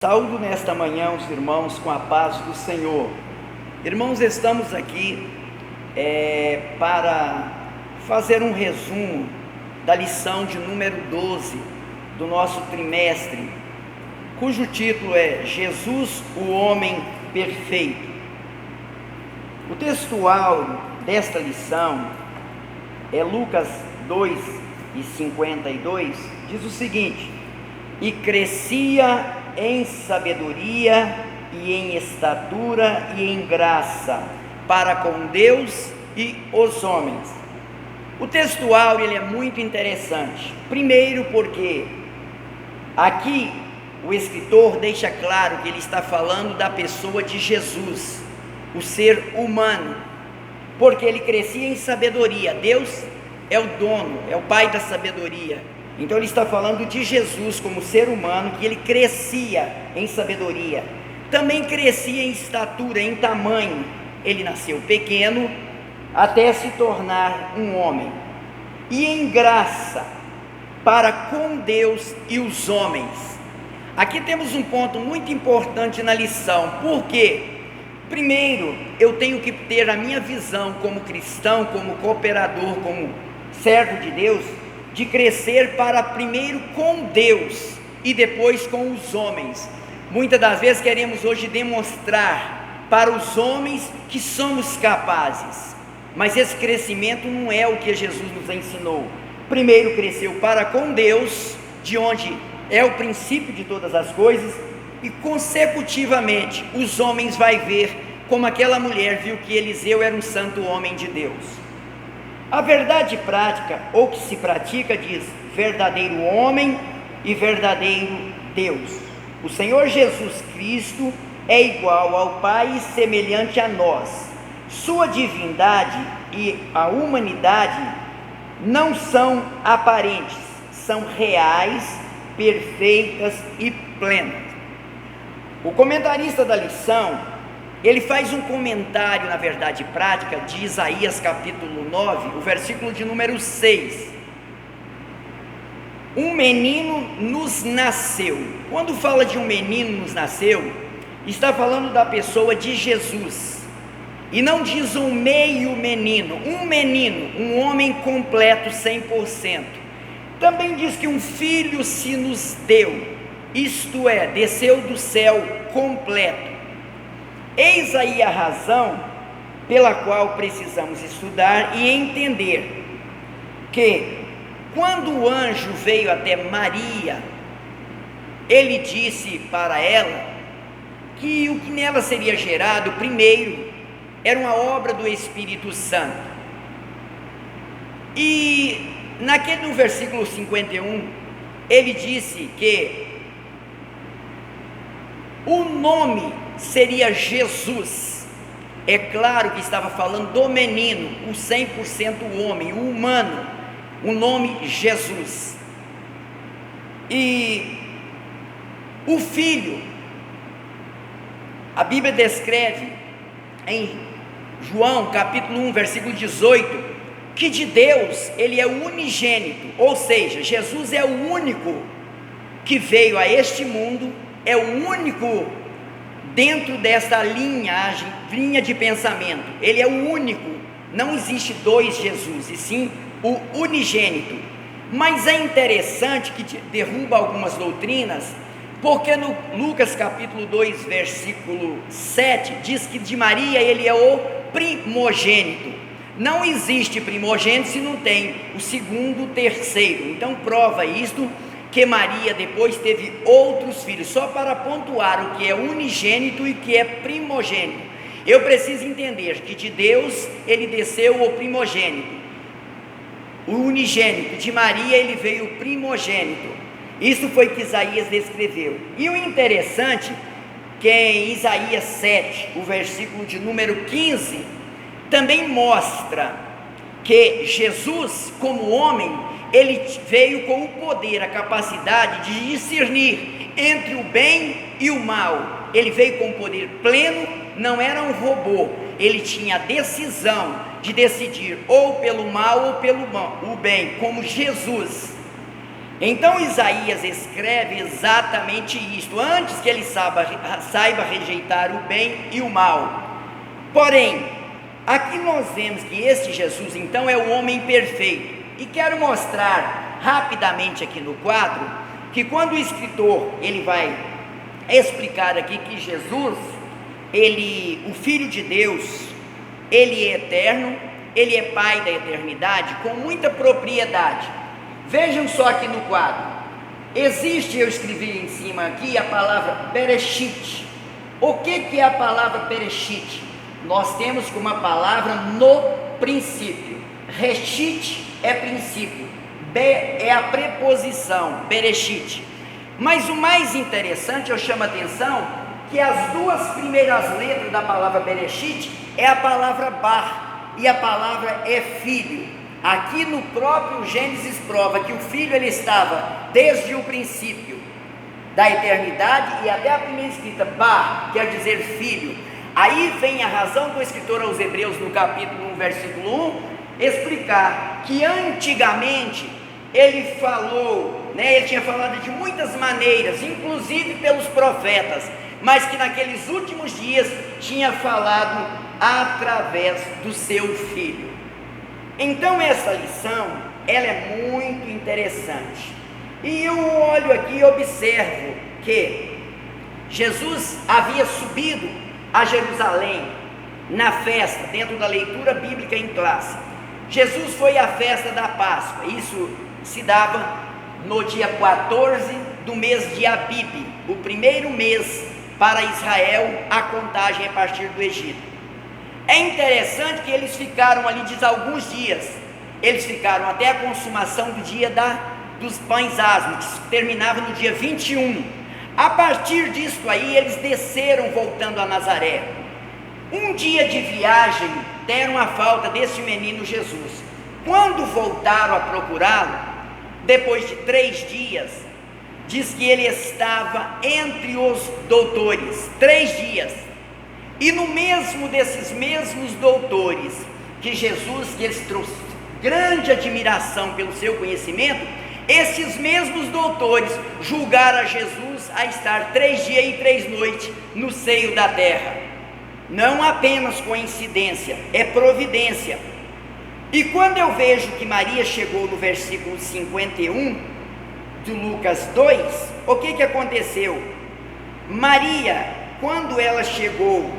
Saúdo nesta manhã os irmãos com a paz do Senhor. Irmãos, estamos aqui para fazer um resumo da lição de número 12 do nosso trimestre, cujo título é Jesus, o Homem Perfeito. O textual desta lição é Lucas 2:52, diz o seguinte: e crescia em sabedoria e em estatura e em graça para com Deus e os homens. O textual ele é muito interessante. Primeiro porque aqui o escritor deixa claro que ele está falando da pessoa de Jesus, o ser humano, porque ele crescia em sabedoria. Deus é o dono, é o pai da sabedoria. Então ele está falando de Jesus como ser humano, que ele crescia em sabedoria, também crescia em estatura, em tamanho. Ele nasceu pequeno até se tornar um homem, e em graça para com Deus e os homens. Aqui temos um ponto muito importante na lição, porque primeiro eu tenho que ter a minha visão como cristão, como cooperador, como servo de Deus, de crescer para primeiro com Deus e depois com os homens. Muitas das vezes queremos hoje demonstrar para os homens que somos capazes, mas esse crescimento não é o que Jesus nos ensinou. Primeiro cresceu para com Deus, de onde é o princípio de todas as coisas, e consecutivamente os homens vai ver, como aquela mulher viu que Eliseu era um santo homem de Deus. A verdade prática, ou que se pratica, diz verdadeiro homem e verdadeiro Deus. O Senhor Jesus Cristo é igual ao Pai e semelhante a nós. Sua divindade e a humanidade não são aparentes, são reais, perfeitas e plenas. O comentarista da lição, ele faz um comentário na verdade prática de Isaías capítulo 9, o versículo de número 6. Um menino nos nasceu. Quando fala de um menino nos nasceu, está falando da pessoa de Jesus, e não diz um meio menino, um homem completo 100%. Também diz que um filho se nos deu, isto é, desceu do céu completo. Eis aí a razão pela qual precisamos estudar e entender que quando o anjo veio até Maria, ele disse para ela que o que nela seria gerado primeiro era uma obra do Espírito Santo. E no versículo 51, ele disse que o nome seria Jesus. É claro que estava falando do menino, o 100% homem, o humano, o nome Jesus. E o filho, a Bíblia descreve em João capítulo 1, versículo 18, que de Deus ele é o unigênito, ou seja, Jesus é o único que veio a este mundo, é o único dentro desta linha de pensamento. Ele é o único, não existe dois Jesus, e sim o unigênito. Mas é interessante que derruba algumas doutrinas, porque no Lucas capítulo 2, versículo 7, diz que de Maria ele é o primogênito. Não existe primogênito se não tem o segundo, o terceiro. Então prova isto, que Maria depois teve outros filhos, só para pontuar o que é unigênito e o que é primogênito. Eu preciso entender que de Deus ele desceu o primogênito, o unigênito, de Maria ele veio o primogênito. Isso foi que Isaías descreveu. E o interessante que em Isaías 7, o versículo de número 15, também mostra que Jesus como homem, ele veio com o poder, a capacidade de discernir entre o bem e o mal. Ele veio com poder pleno, não era um robô. Ele tinha a decisão de decidir ou pelo mal ou pelo bem, como Jesus. Então Isaías escreve exatamente isto, antes que ele saiba rejeitar o bem e o mal. Porém, aqui nós vemos que este Jesus então é o homem perfeito, e quero mostrar rapidamente aqui no quadro, que quando o escritor ele vai explicar aqui que Jesus, o Filho de Deus, ele é eterno, ele é Pai da eternidade, com muita propriedade. Vejam só aqui no quadro, eu escrevi em cima aqui a palavra Bereshit. O que é a palavra Bereshit? Nós temos como a palavra no princípio, Reshit é princípio, Be é a preposição, Bereshit. Mas o mais interessante, eu chamo a atenção, que as duas primeiras letras da palavra Bereshit é a palavra Bar, e a palavra é filho. Aqui no próprio Gênesis prova que o Filho ele estava desde o princípio da eternidade, e até a primeira escrita, Bar, quer dizer filho. Aí vem a razão do escritor aos Hebreus no capítulo 1, versículo 1, explicar que antigamente ele falou, ele tinha falado de muitas maneiras, inclusive pelos profetas, mas que naqueles últimos dias tinha falado através do seu Filho. Então essa lição, ela é muito interessante, e eu olho aqui e observo que Jesus havia subido a Jerusalém na festa, dentro da leitura bíblica em classe. Jesus foi à festa da Páscoa, isso se dava no dia 14 do mês de Abib, o primeiro mês para Israel, a contagem a partir do Egito. É interessante que eles ficaram ali, diz, alguns dias, eles ficaram até a consumação do dia dos pães asmos, que terminava no dia 21, a partir disso aí, eles desceram voltando a Nazaré. Um dia de viagem, deram a falta desse menino Jesus. Quando voltaram a procurá-lo, depois de 3 dias, diz que ele estava entre os doutores, 3 dias, e no mesmo desses mesmos doutores, que eles trouxeram grande admiração pelo seu conhecimento, esses mesmos doutores julgaram a Jesus a estar 3 dias e 3 noites no seio da terra. Não apenas coincidência, é providência. E quando eu vejo que Maria chegou no versículo 51 de Lucas 2, o que aconteceu? Maria, quando ela chegou,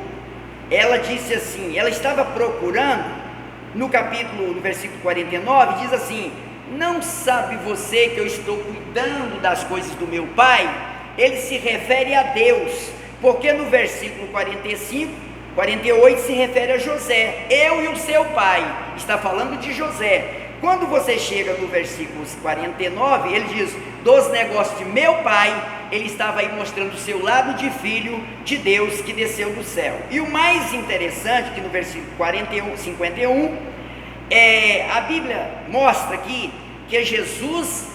ela disse assim, ela estava procurando, no versículo 49, diz assim: não sabe você que eu estou cuidando das coisas do meu Pai? Ele se refere a Deus, porque no versículo 48 se refere a José, eu e o seu pai, está falando de José. Quando você chega no versículo 49, ele diz, dos negócios de meu pai, ele estava aí mostrando o seu lado de filho de Deus que desceu do céu. E o mais interessante, que no versículo 51, a Bíblia mostra aqui, que Jesus,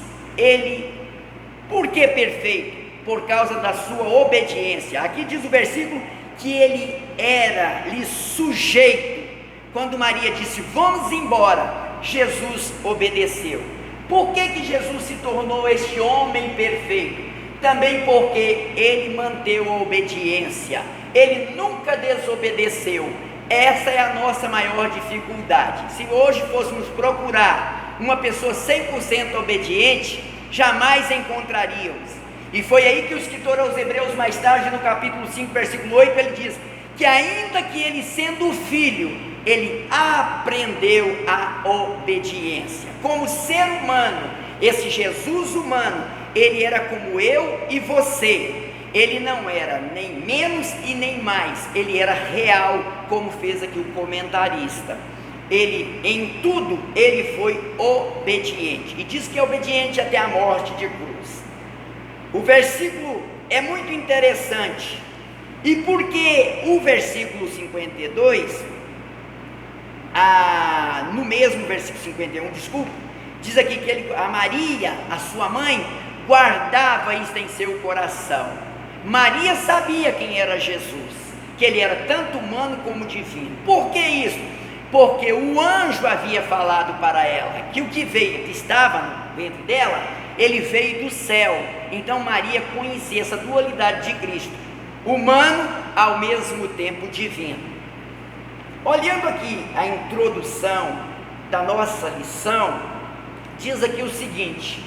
por que perfeito? Por causa da sua obediência. Aqui diz o versículo, que ele era-lhe sujeito. Quando Maria disse, vamos embora, Jesus obedeceu. Por que Jesus se tornou este homem perfeito? Também porque ele manteve a obediência, ele nunca desobedeceu. Essa é a nossa maior dificuldade. Se hoje fôssemos procurar uma pessoa 100% obediente, jamais encontraríamos. E foi aí que o escritor aos Hebreus, mais tarde no capítulo 5, versículo 8, ele diz que ainda que ele sendo filho, ele aprendeu a obediência. Como ser humano, esse Jesus humano, ele era como eu e você. Ele não era nem menos e nem mais, ele era real, como fez aqui o comentarista. Ele, em tudo, ele foi obediente, e diz que é obediente até a morte de cruz. O versículo é muito interessante, e porque o versículo 52, no mesmo versículo 51, diz aqui que a Maria, a sua mãe, guardava isso em seu coração. Maria sabia quem era Jesus, que ele era tanto humano como divino. Por que isso? Porque o anjo havia falado para ela que o que estava no ventre dela ele veio do céu. Então Maria conhecia essa dualidade de Cristo, humano ao mesmo tempo divino. Olhando aqui a introdução da nossa lição, diz aqui o seguinte: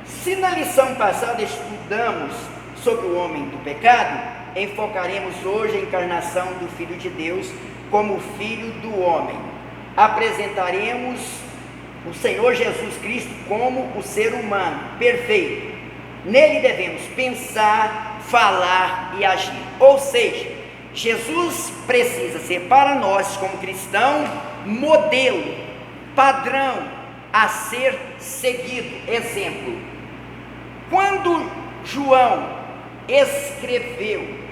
se na lição passada estudamos sobre o homem do pecado, enfocaremos hoje a encarnação do Filho de Deus como Filho do homem. Apresentaremos o Senhor Jesus Cristo como o ser humano perfeito. Nele devemos pensar, falar e agir. Ou seja, Jesus precisa ser para nós, como cristão, modelo, padrão a ser seguido, exemplo. Quando João escreveu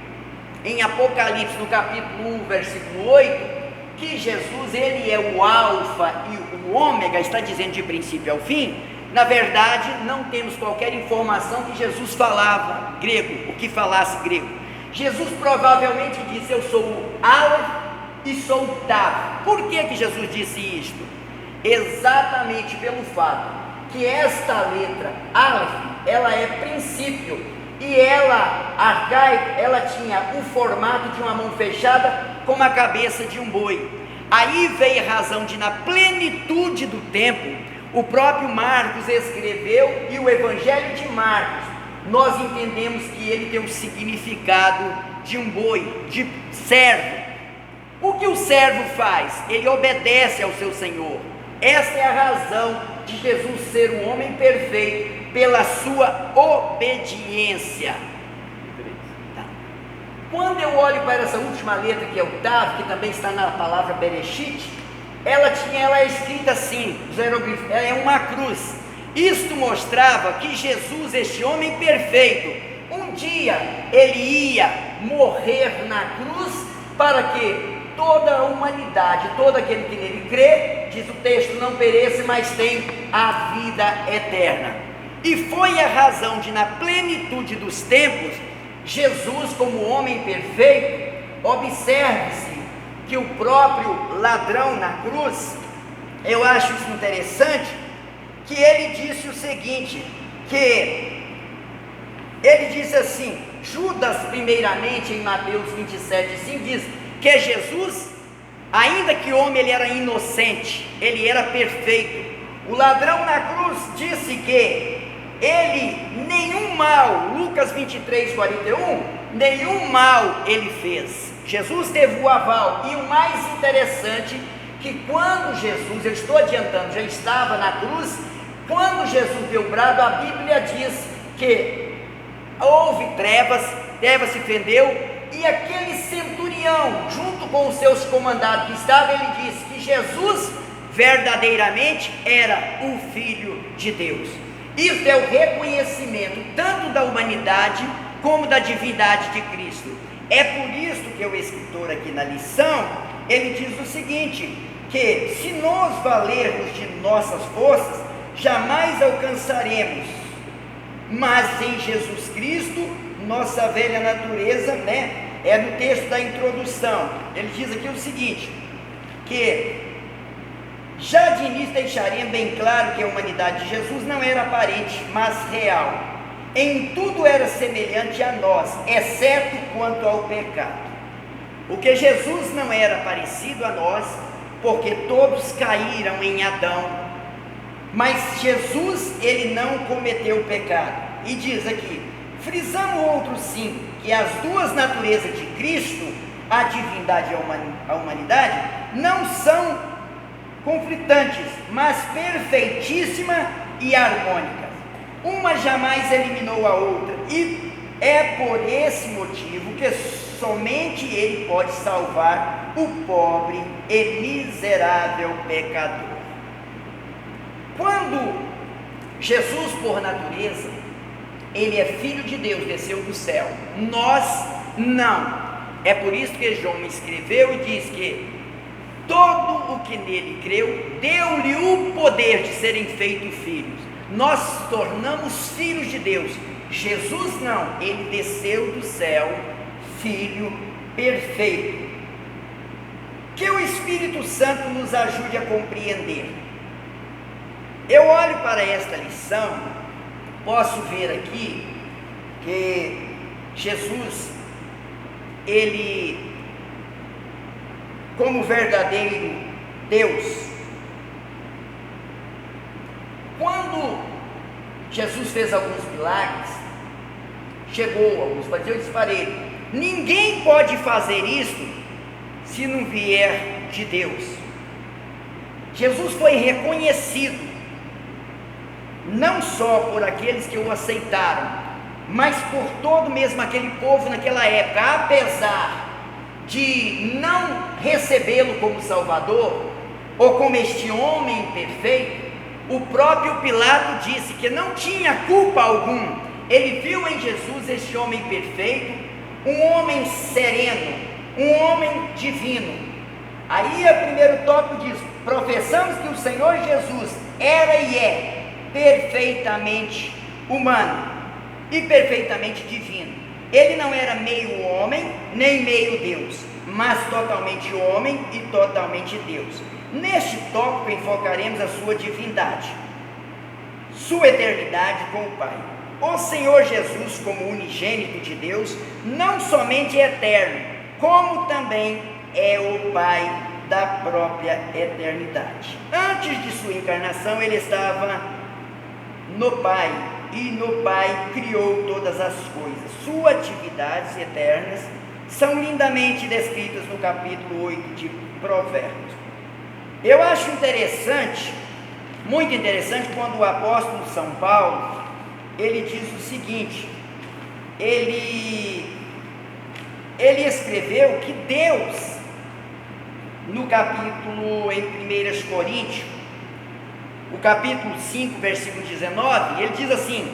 em Apocalipse, no capítulo 1, versículo 8, que Jesus, ele é o alfa e o ômega, está dizendo de princípio ao fim, na verdade não temos qualquer informação que Jesus falava grego, o que falasse grego. Jesus provavelmente disse: eu sou o Aleph e sou o Tav. Por que Jesus disse isto? Exatamente pelo fato que esta letra Aleph, ela é princípio, e ela, arcaica, ela tinha o formato de uma mão fechada com a cabeça de um boi. Aí veio a razão de, na plenitude do tempo, o próprio Marcos escreveu, e o Evangelho de Marcos, nós entendemos que ele tem o significado de um boi, de servo. O que o servo faz? Ele obedece ao seu Senhor. Essa é a razão de Jesus ser um homem perfeito, pela sua obediência. Tá. Quando eu olho para essa última letra, que é o Tav, que também está na palavra Bereshit, ela é escrita assim, os hieroglifos, ela é uma cruz. Isto mostrava que Jesus, este homem perfeito, um dia ele ia morrer na cruz para que toda a humanidade, todo aquele que nele crê, diz o texto, não pereça, mas tem a vida eterna. E foi a razão de, na plenitude dos tempos, Jesus, como homem perfeito, observe-se que o próprio ladrão na cruz, eu acho isso interessante, que ele disse o seguinte, que ele disse assim, Judas primeiramente em Mateus 27,5 diz que Jesus, ainda que homem, ele era inocente, ele era perfeito. O ladrão na cruz disse que ele nenhum mal, Lucas 23:41, nenhum mal ele fez. Jesus teve o aval. E o mais interessante, que quando Jesus, eu estou adiantando, já estava na cruz, quando Jesus deu o brado, a Bíblia diz que houve trevas se fendeu, e aquele centurião, junto com os seus comandados que estavam, ele disse que Jesus verdadeiramente era o Filho de Deus. Isso é o reconhecimento tanto da humanidade como da divindade de Cristo. É por isso que o escritor aqui na lição, ele diz o seguinte, que se nós valermos de nossas forças, jamais alcançaremos, mas em Jesus Cristo, nossa velha natureza, é no texto da introdução, ele diz aqui o seguinte, que já de início deixaríamos bem claro que a humanidade de Jesus não era aparente, mas real. Em tudo era semelhante a nós, exceto quanto ao pecado. Porque Jesus não era parecido a nós, porque todos caíram em Adão. Mas Jesus, ele não cometeu pecado. E diz aqui, frisamos outro sim, que as duas naturezas de Cristo, a divindade e a humanidade, não são conflitantes, mas perfeitíssima e harmônica. Uma jamais eliminou a outra, e é por esse motivo que somente Ele pode salvar o pobre e miserável pecador. Quando Jesus, por natureza, Ele é Filho de Deus, desceu do céu, nós não. É por isso que João escreveu e diz que todo o que nele creu, deu-lhe o poder de serem feitos filhos. Nós nos tornamos filhos de Deus. Jesus não, ele desceu do céu, Filho perfeito. Que o Espírito Santo nos ajude a compreender. Eu olho para esta lição, posso ver aqui que Jesus, ele, como verdadeiro Deus, quando Jesus fez alguns milagres, chegou alguns fariseus e disse para ele: ninguém pode fazer isso se não vier de Deus. Jesus foi reconhecido não só por aqueles que o aceitaram, mas por todo mesmo aquele povo naquela época, apesar de não recebê-lo como Salvador, ou como este homem perfeito. O próprio Pilato disse que não tinha culpa alguma. Ele viu em Jesus este homem perfeito, um homem sereno, um homem divino. Aí o primeiro tópico diz: professamos que o Senhor Jesus era e é perfeitamente humano e perfeitamente divino. Ele não era meio homem, nem meio Deus, mas totalmente homem e totalmente Deus. Neste tópico enfocaremos a sua divindade, sua eternidade com o Pai. O Senhor Jesus, como unigênito de Deus, não somente é eterno, como também é o Pai da própria eternidade. Antes de sua encarnação, ele estava no Pai, e no Pai criou todas as coisas. Suas atividades eternas são lindamente descritas no capítulo 8 de Provérbios. Eu acho interessante, muito interessante, quando o apóstolo São Paulo, ele diz o seguinte: ele escreveu que Deus, no capítulo, em 1 Coríntios, o capítulo 5, versículo 19, ele diz assim,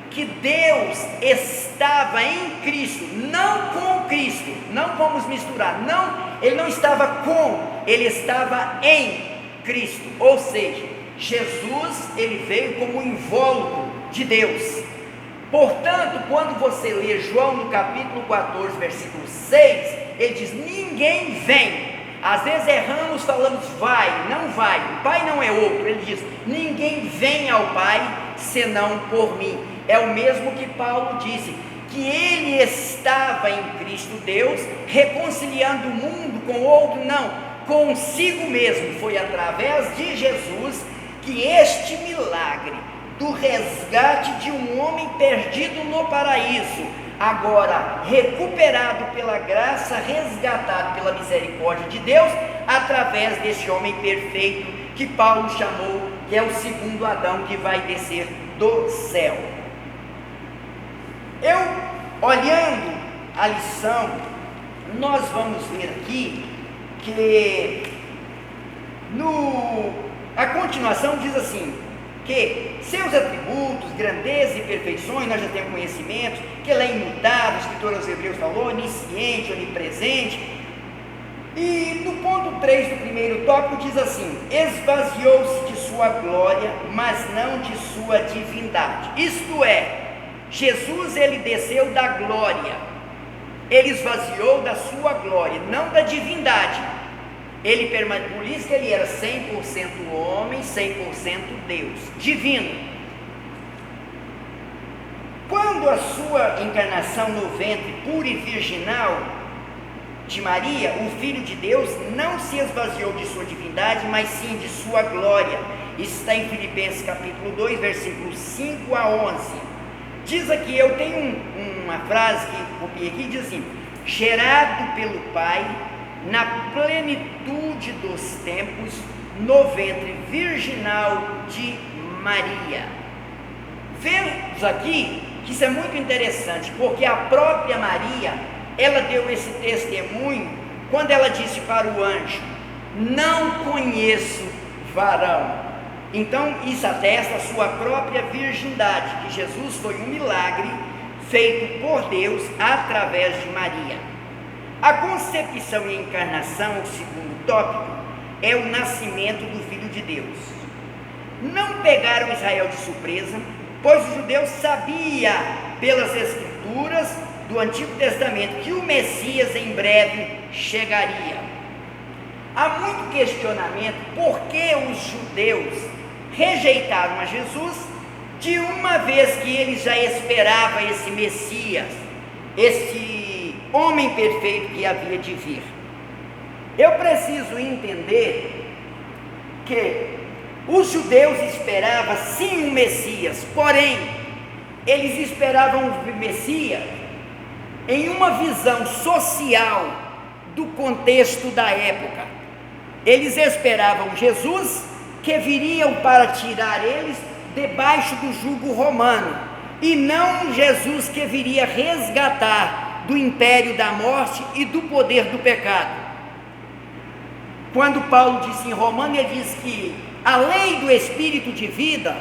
que Deus estava em Cristo, não com Cristo, não vamos misturar, não, ele não estava com, ele estava em Cristo, ou seja, Jesus, ele veio como invólucro de Deus. Portanto, quando você lê João no capítulo 14, versículo 6, ele diz: ninguém vem. Às vezes erramos, falamos vai, não vai, o Pai não é outro. Ele diz: ninguém vem ao Pai senão por mim. É o mesmo que Paulo disse, que ele estava em Cristo Deus, reconciliando o mundo com o outro, não, consigo mesmo. Foi através de Jesus que este milagre do resgate de um homem perdido no paraíso, agora recuperado pela graça, resgatado pela misericórdia de Deus, através deste homem perfeito, que Paulo chamou, que é o segundo Adão, que vai descer do céu. Eu, olhando a lição, nós vamos ver aqui, que a continuação diz assim, que seus atributos, grandeza e perfeições, nós já temos conhecimento, que ele é imutável, o escritor aos Hebreus falou, onisciente, onipresente. E no ponto 3 do primeiro tópico diz assim: esvaziou-se de sua glória, mas não de sua divindade. Isto é, Jesus, ele desceu da glória, ele esvaziou da sua glória, não da divindade. Por isso que ele era 100% homem, 100% Deus, divino. Quando a sua encarnação no ventre puro e virginal de Maria, o Filho de Deus não se esvaziou de sua divindade, mas sim de sua glória. Isso está em Filipenses capítulo 2, versículos 5 a 11. Diz aqui, eu tenho uma frase que copiei aqui, diz assim: gerado pelo Pai, na plenitude dos tempos, no ventre virginal de Maria. Vemos aqui que isso é muito interessante, porque a própria Maria, ela deu esse testemunho, quando ela disse para o anjo: não conheço varão. Então isso atesta a sua própria virgindade, que Jesus foi um milagre feito por Deus através de Maria. A concepção e encarnação, o segundo tópico, é o nascimento do Filho de Deus. Não pegaram Israel de surpresa, pois os judeus sabiam pelas escrituras do Antigo Testamento que o Messias em breve chegaria. Há muito questionamento por que os judeus rejeitaram a Jesus, de uma vez que eles já esperavam esse Messias, esse homem perfeito que havia de vir. Eu preciso entender que os judeus esperavam sim um Messias, porém, eles esperavam o Messias em uma visão social do contexto da época. Eles esperavam Jesus que viriam para tirar eles debaixo do jugo romano, e não Jesus que viria resgatar do império da morte e do poder do pecado. Quando Paulo disse em Romanos, ele diz que a lei do Espírito de vida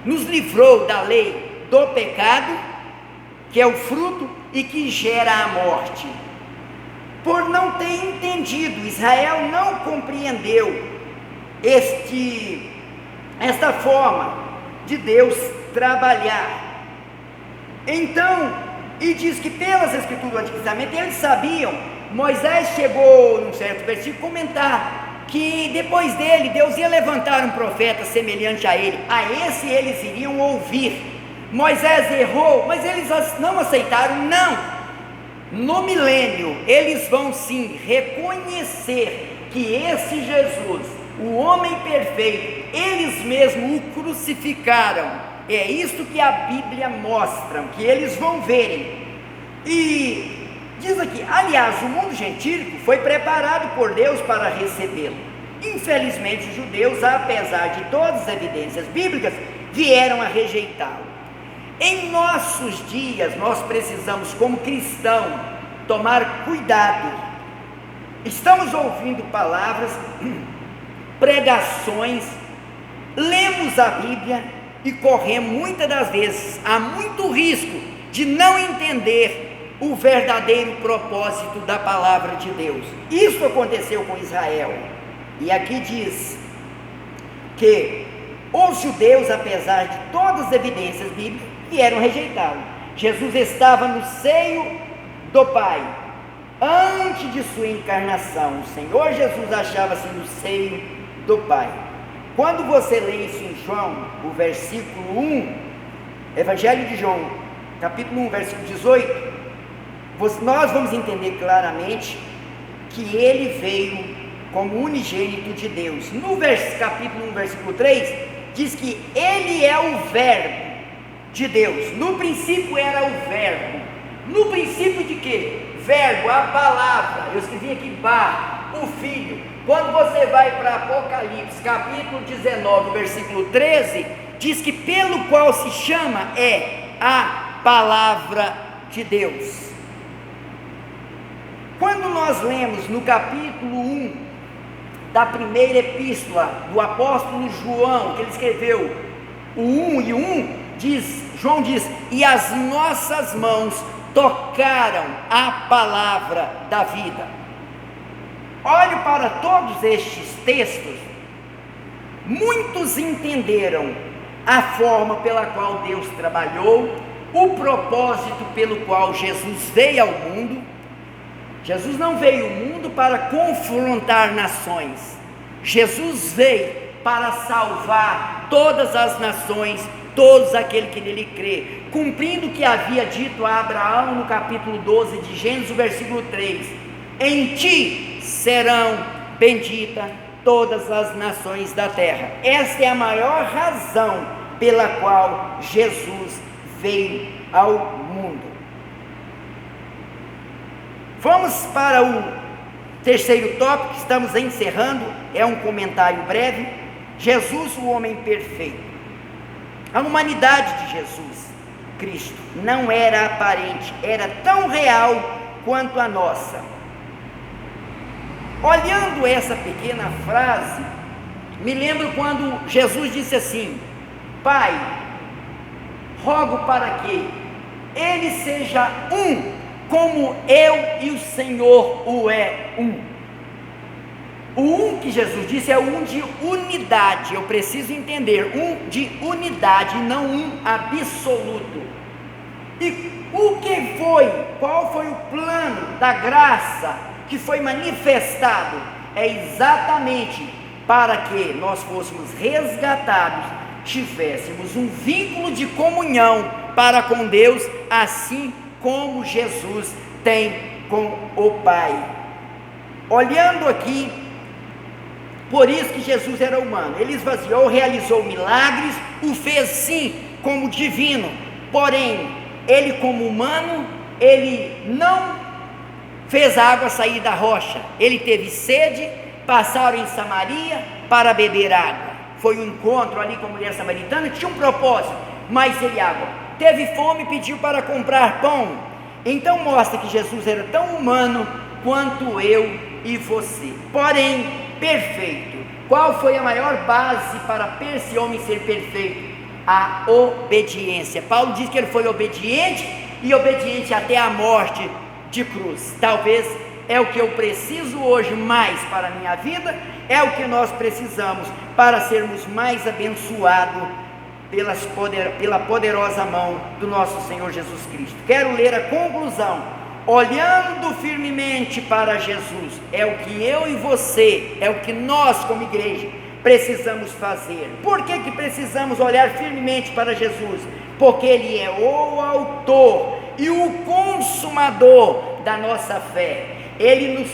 nos livrou da lei do pecado, que é o fruto e que gera a morte. Por não ter entendido, Israel não compreendeu esta forma de Deus trabalhar. Então, e diz que pelas escrituras do Antigo Testamento eles sabiam. Moisés chegou num certo versículo comentar que depois dele Deus ia levantar um profeta semelhante a ele, a esse eles iriam ouvir. Moisés errou, mas eles não aceitaram. Não, no milênio eles vão sim reconhecer que esse Jesus, o homem perfeito, eles mesmos o crucificaram. É isso que a Bíblia mostra, que eles vão verem. E diz aqui, aliás, o mundo gentílico foi preparado por Deus para recebê-lo. Infelizmente os judeus, apesar de todas as evidências bíblicas, vieram a rejeitá-lo. Em nossos dias nós precisamos, como cristãos, tomar cuidado. Estamos ouvindo palavras, pregações, lemos a Bíblia e corremos muitas das vezes, há muito risco de não entender o verdadeiro propósito da palavra de Deus. Isso aconteceu com Israel, e aqui diz que os judeus, apesar de todas as evidências bíblicas, vieram rejeitá-lo. Jesus estava no seio do Pai, antes de sua encarnação. O Senhor Jesus achava-se no seio do Pai. Quando você lê isso em João, o versículo 1, Evangelho de João, capítulo 1, versículo 18, nós vamos entender claramente que ele veio como unigênito de Deus. No capítulo 1, versículo 3, diz que ele é o verbo de Deus. No princípio era o verbo. No princípio de quê? Verbo, a palavra. Eu escrevi aqui o Filho. Quando você vai para Apocalipse, capítulo 19, versículo 13, diz que pelo qual se chama é a palavra de Deus. Quando nós lemos no capítulo 1 da primeira epístola do apóstolo João, que ele escreveu o 1 e o 1, João diz, e as nossas mãos tocaram a palavra da vida. Olhe para todos estes textos, muitos entenderam a forma pela qual Deus trabalhou, o propósito pelo qual Jesus veio ao mundo. Jesus não veio ao mundo para confrontar nações, Jesus veio para salvar todas as nações, todos aqueles que nele crê, cumprindo o que havia dito a Abraão no capítulo 12 de Gênesis, versículo 3, em ti serão benditas todas as nações da terra. Esta é a maior razão pela qual Jesus veio ao mundo. Vamos para o terceiro tópico, que estamos encerrando, é um comentário breve. Jesus, o homem perfeito. A humanidade de Jesus Cristo não era aparente, era tão real quanto a nossa. Olhando essa pequena frase, me lembro quando Jesus disse assim: Pai, rogo para que ele seja um, como eu e o Senhor o é um. O um que Jesus disse é um de unidade. Eu preciso entender, um de unidade, não um absoluto. E o que foi? Qual foi o plano da graça que foi manifestado? É exatamente para que nós fôssemos resgatados, tivéssemos um vínculo de comunhão para com Deus, assim como Jesus tem com o Pai. Olhando aqui, por isso que Jesus era humano, ele esvaziou, realizou milagres, o fez sim como divino, porém, ele como humano, ele não fez a água sair da rocha, ele teve sede, passaram em Samaria para beber água, foi um encontro ali com a mulher samaritana, tinha um propósito, mas ele água, teve fome, pediu para comprar pão. Então mostra que Jesus era tão humano quanto eu e você, porém perfeito. Qual foi a maior base para esse homem ser perfeito? A obediência. Paulo diz que ele foi obediente, e obediente até a morte de cruz. Talvez é o que eu preciso hoje mais para a minha vida, é o que nós precisamos para sermos mais abençoados pela poderosa mão do nosso Senhor Jesus Cristo. Quero ler a conclusão. Olhando firmemente para Jesus, é o que eu e você, é o que nós como igreja precisamos fazer. Por que precisamos olhar firmemente para Jesus? Porque Ele é o autor e o consumador da nossa fé. Ele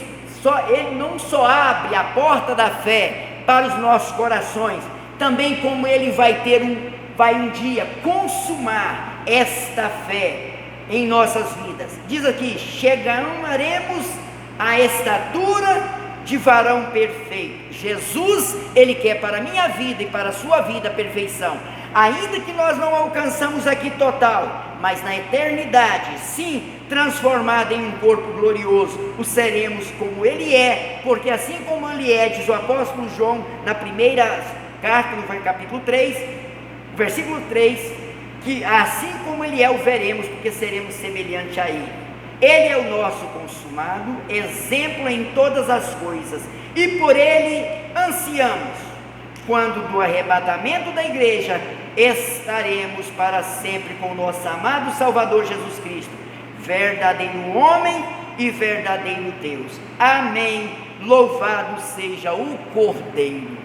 não só abre a porta da fé para os nossos corações, também como Ele vai um dia consumar esta fé em nossas vidas. Diz aqui: chegaremos à estatura de varão perfeito. Jesus, Ele quer para a minha vida e para a sua vida a perfeição, ainda que nós não alcançamos aqui total, mas na eternidade, sim, transformado em um corpo glorioso, o seremos como Ele é, porque assim como Ele é, diz o apóstolo João, na primeira carta, no capítulo 3, versículo 3, que assim como Ele é, o veremos, porque seremos semelhante a Ele. Ele é o nosso consumado, exemplo em todas as coisas, e por Ele ansiamos, quando do arrebatamento da igreja, estaremos para sempre com o nosso amado Salvador Jesus Cristo, verdadeiro homem e verdadeiro Deus. Amém. Louvado seja o Cordeiro.